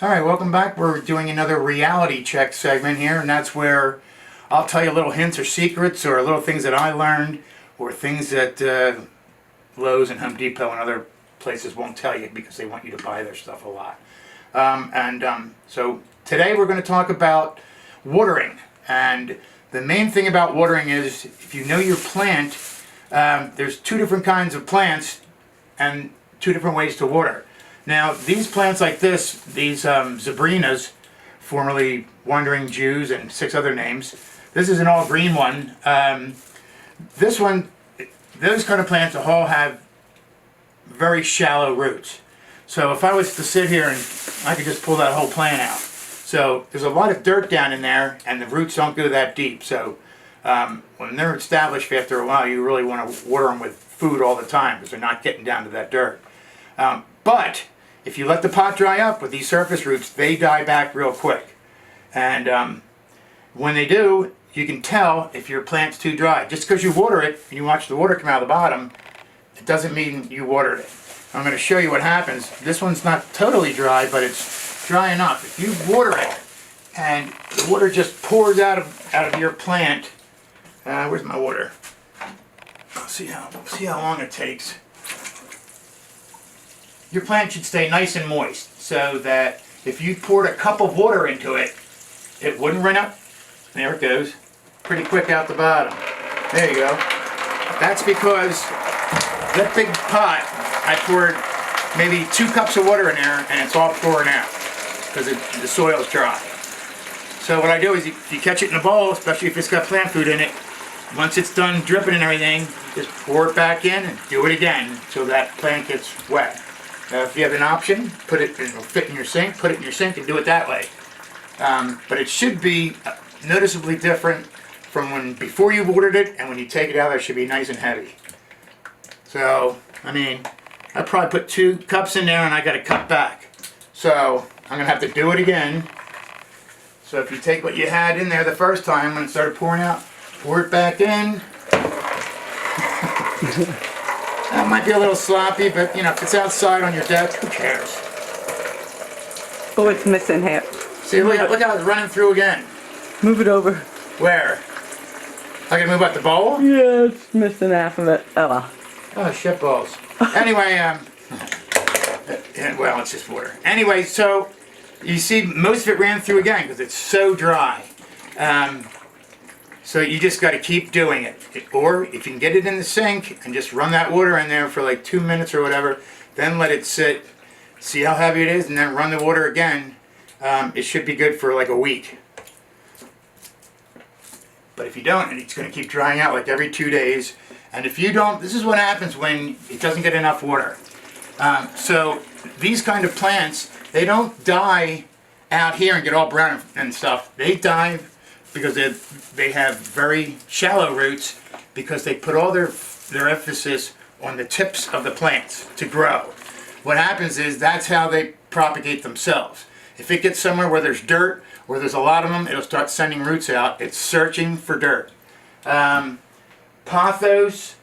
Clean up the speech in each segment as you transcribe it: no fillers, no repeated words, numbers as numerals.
Alright, welcome back. We're doing another reality check segment here, and that's where I'll tell you little hints or secrets or little things that I learned or things that Lowe's and Home Depot and other places won't tell you because they want you to buy their stuff a lot. So today we're going to talk about watering, and the main thing about watering is if you know your plant, there's two different kinds of plants and two different ways to water. Now, these plants like this, these Zebrinas, formerly Wandering Jews and 6 other names, this is an all green one. This one, those kind of plants all have very shallow roots. So if I was to sit here and I could just pull that whole plant out. So there's a lot of dirt down in there and the roots don't go that deep. So when they're established after a while, you really want to water them with food all the time because they're not getting down to that dirt. But if you let the pot dry up with these surface roots, they die back real quick. And when they do, you can tell if your plant's too dry. Just because you water it and you watch the water come out of the bottom, it doesn't mean you watered it. I'm going to show you what happens. This one's not totally dry, but it's dry enough. If you water it and the water just pours out of your plant, where's my water? See how long it takes. Your plant should stay nice and moist so that if you poured a cup of water into it, it wouldn't run up. There it goes. Pretty quick out the bottom. There you go. That's because that big pot, I poured maybe 2 cups of water in there and it's all pouring out because the soil's dry. So what I do is you catch it in a bowl, especially if it's got plant food in it. Once it's done dripping and everything, just pour it back in and do it again until that plant gets wet. If you have an option, put it, it'll fit in your sink, put it in your sink and do it that way. But it should be noticeably different from when before you watered it and when you take it out, it should be nice and heavy. So, I mean, I probably put 2 cups in there and I got a cup back. So, I'm going to have to do it again. So if you take what you had in there the first time when it started pouring out, pour it back in. That might be a little sloppy, but you know, if it's outside on your deck, who cares? Oh, it's missing half. See, look how it's running through again. Move it over. Where? I can move out the bowl? Yeah, it's missing half of it. Oh well. Oh, shit balls. Anyway, well, it's just water. Anyway, so you see most of it ran through again because it's so dry. So you just got to keep doing it. Or if you can get it in the sink and just run that water in there for like 2 minutes or whatever, then let it sit, see how heavy it is, and then run the water again. It should be good for like a week. But if you don't, it's going to keep drying out like every 2 days. And if you don't, this is what happens when it doesn't get enough water. So these kind of plants, they don't die out here and get all brown and stuff. They die because they have very shallow roots because they put all their emphasis on the tips of the plants to grow. What happens is that's how they propagate themselves. If it gets somewhere where there's dirt, where there's a lot of them, it'll start sending roots out. It's searching for dirt. Pothos,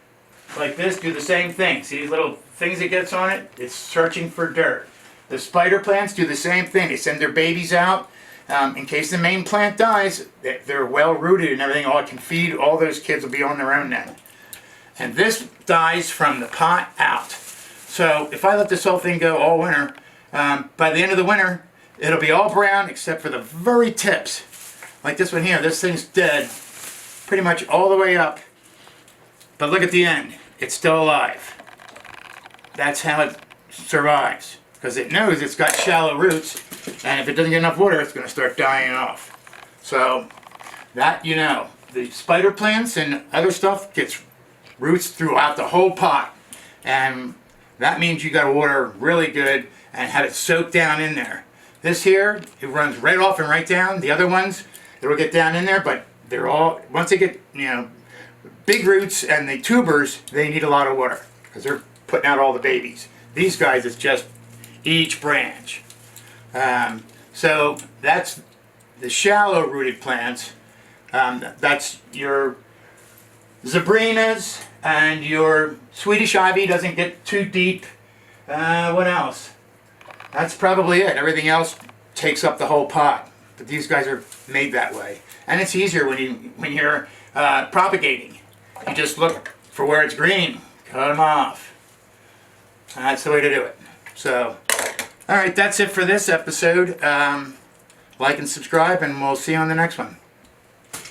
like this, do the same thing. See these little things it gets on it? It's searching for dirt. The spider plants do the same thing. They send their babies out. In case the main plant dies, they're well rooted and everything. All it can feed, all those kids will be on their own then. And this dies from the pot out. So if I let this whole thing go all winter, by the end of the winter, it'll be all brown except for the very tips. Like this one here, this thing's dead pretty much all the way up. But look at the end, it's still alive. That's how it survives. Because it knows it's got shallow roots, and if it doesn't get enough water, it's going to start dying off. So, that you know. The spider plants and other stuff gets roots throughout the whole pot. And that means you got to water really good and have it soak down in there. This here, it runs right off and right down. The other ones, it'll get down in there, but they're all, once they get, you know, big roots and the tubers, they need a lot of water because they're putting out all the babies. These guys, it's just each branch. So that's the shallow rooted plants. That's your Zebrinas and your Swedish ivy doesn't get too deep. What else? That's probably it. Everything else takes up the whole pot. But these guys are made that way, and it's easier when you're propagating. You just look for where it's green, cut them off. That's the way to do it. So, all right, that's it for this episode. Like and subscribe, and we'll see you on the next one.